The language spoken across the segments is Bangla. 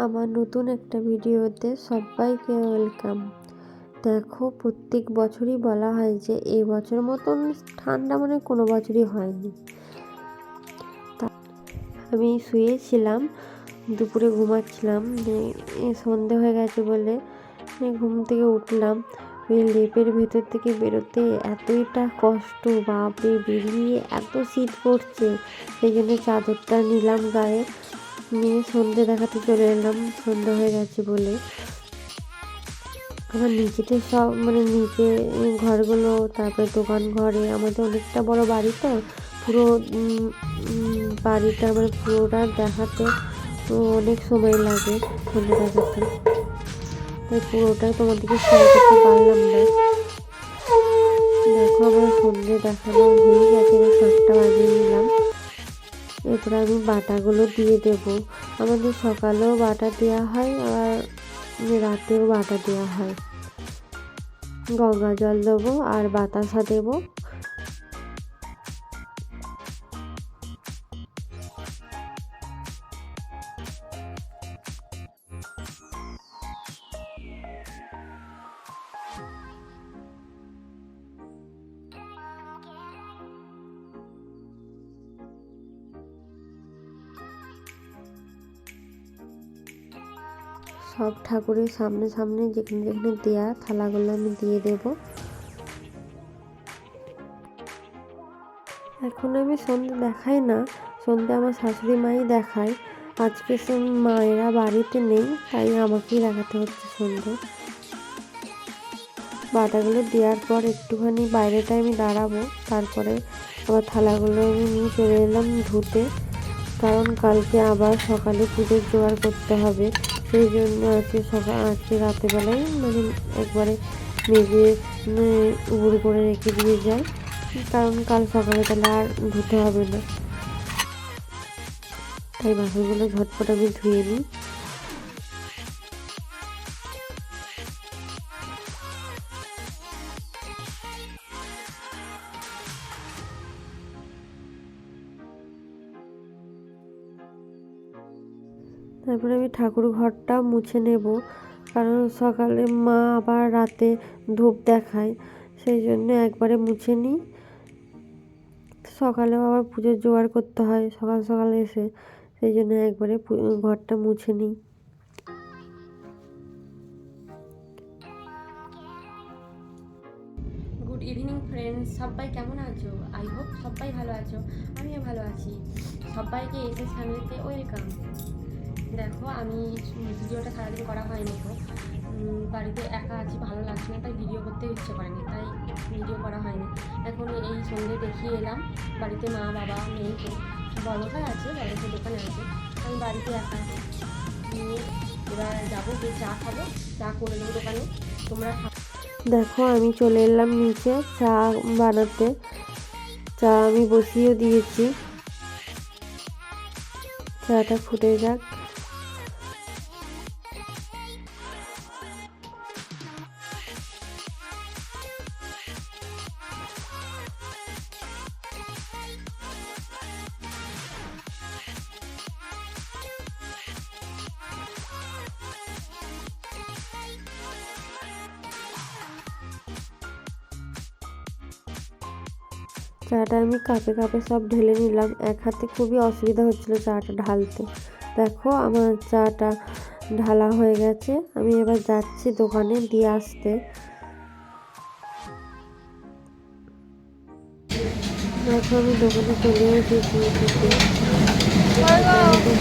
আমার নতুন একটা ভিডিওতে সবাইকে ওয়েলকাম। দেখো, প্রত্যেক বছরই বলা হয় যে এই বছর মতন ঠান্ডা মানে কোনো বছরই হয়নি। আমি শুয়েছিলাম, দুপুরে ঘুমাচ্ছিলাম, সন্ধে হয়ে গেছে বলে ঘুম থেকে উঠলাম। ওই লেপের ভেতর থেকে বেরোতে এতটা কষ্ট, বাপরে, বেরিয়ে এত শীত করছে, সেই জন্য চাদরটা নিলাম গায়ে, নিয়ে সন্ধে দেখাতে চলে এলাম সন্ধে হয়ে গেছে বলে। আমার নিচেতে সব নিচে ঘরগুলো, তারপরে দোকান ঘরে, আমাদের অনেকটা বড় বাড়ি তো, পুরো বাড়িটা পুরোটা দেখাতে অনেক সময় লাগে সন্ধে দেখাতে, তাই পুরোটাই তোমাদেরকে শেয়ার করতে পারলাম না। দেখো, আমার সন্ধে দেখানো হয়ে গেছে, 7টা বাজিয়ে নিলাম। এরপরে আমি বাটাগুলো দিয়ে দেব। আমাদের সকালেও বাটা দেওয়া হয়, আবার রাতেও বাটা দেওয়া হয়। গঙ্গা জল দেবো আর বাতাসা দেবো। সব ঠাকুরের সামনে সামনে যেখানে যেখানে দেয়া থালাগুলো আমি দিয়ে দেব। এখন আমি সন্ধে দেখাই না, সন্ধে আমার শাশুড়ি মাই দেখায়। আজকে মায়েরা বাড়িতে নেই, তাই আমাকেই দেখাতে হচ্ছে সন্ধে। বাটাগুলো দেওয়ার পর একটুখানি বাইরেটায় আমি দাঁড়াবো, তারপরে আবার থালাগুলো আমি নিয়ে চলে এলাম ধুতে, কারণ কালকে আবার সকালে পুজোর জোগাড় করতে হবে। সেই জন্য আজকে রাতেবেলায় একবারে মেজে উবুড় করে রেখে দিয়ে যায়, কারণ কাল সকালে তাহলে আর ধুতে হবে না। তাই বাসনগুলো ঝটপট আমি ধুয়ে নিই। তারপরে আমি ঠাকুর ঘরটা মুছে নেব, কারণ সকালে মা আবার রাতে ধূপ দেখায়, সেই জন্য একবারে মুছে নিই। সকালেও আবার পুজোর জোগাড় করতে হয় সকাল সকালে এসে, সেই জন্য একবারে ঘরটা মুছে নিই। গুড ইভিনিং ফ্রেন্ডস, সবাই কেমন আছো? আই হোপ সবাই ভালো আছো, আমিও ভালো আছি। সবাইকে এসএস ফ্যামিলিতে ওয়েলকাম। দেখো, আমি ভিডিওটা সারাদিন করা হয়নি তো, বাড়িতে একা আছি, ভালো লাগছে না, তাই ভিডিও করতে ইচ্ছে করেনি, তাই ভিডিও করা হয়নি। এখন এই সন্ধ্যে দেখিয়ে এলাম, বাড়িতে মা বাবা নেই তো, বড়টাই আছে, বড়টা দোকানে আছে, আমি বাড়িতে একা নিয়ে এবার যাবো, যে চা খাবো, চা করে দেবো দোকানে, তোমরা। দেখো, আমি চলে এলাম নিচে চা বানাতে। চা আমি বসিয়ে দিয়েছি, চাটা ফুটে যাক। চাটা আমি কাপে কাপে সব ঢেলে নিলাম, এক হাতে খুবই অসুবিধা হচ্ছিল চাটা ঢালতে। দেখো, আমার চাটা ঢালা হয়ে গেছে, আমি এবার যাচ্ছি দোকানে দিয়ে আসতে। দেখো, আমি দোকানে চলে এসেছি।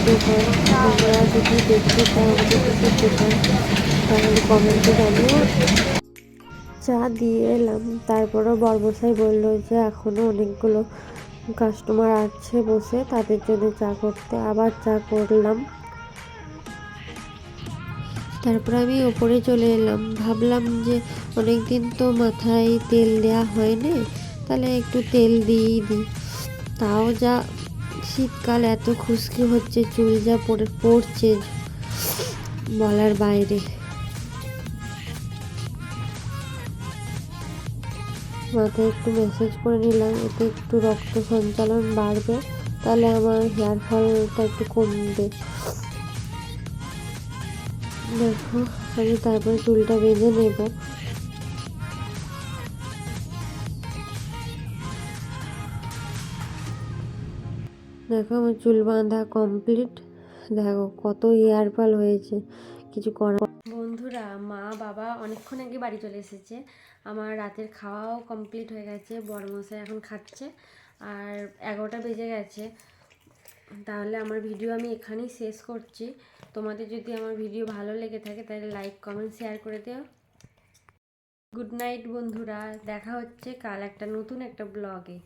দোকান তোমরা যদি দেখতে চাও আমাদের কিসের দোকান, তাহলে কমেন্টে জানিও। চা দিয়ে এলাম, তারপরও বড়মশাই বললো যে এখনও অনেকগুলো কাস্টমার আছে বসে, তাদের জন্য চা করতে। আবার চা করলাম। তারপর আমি ওপরে চলে এলাম, ভাবলাম যে অনেক দিন তো মাথায় তেল দেওয়া হয়নি, তাহলে একটু তেল দিয়েই দিই। তাও যা শীতকাল, এত খুশকি হচ্ছে, চুল যা পড়ছে বলার বাইরে। মাথায় একটু ম্যাসাজ করে নিলাম, এতে একটু রক্ত সঞ্চালন বাড়বে, তাহলে আমার হেয়ার ফলটা একটু কমবে। দেখো আমি তারপরে চুলটা বেঁধে নেব। দেখো আমার চুল বাঁধা কমপ্লিট। দেখো কত হেয়ার ফল হয়েছে, কিছু করার। বন্ধুরা, মা বাবা অনেকক্ষণ আগে বাড়ি চলে এসেছে। আমার রাতের খাওয়াও কমপ্লিট হয়ে গেছে, বড়মশাই এখন খাচ্ছে, আর 11টা বেজে গেছে। তাহলে আমার ভিডিও আমি এখানেই শেষ করছি। তোমাদের যদি আমার ভিডিও ভালো লেগে থাকে তাহলে লাইক কমেন্ট শেয়ার করে দিও। গুড নাইট বন্ধুরা, দেখা হচ্ছে কাল একটা নতুন একটা ব্লগে।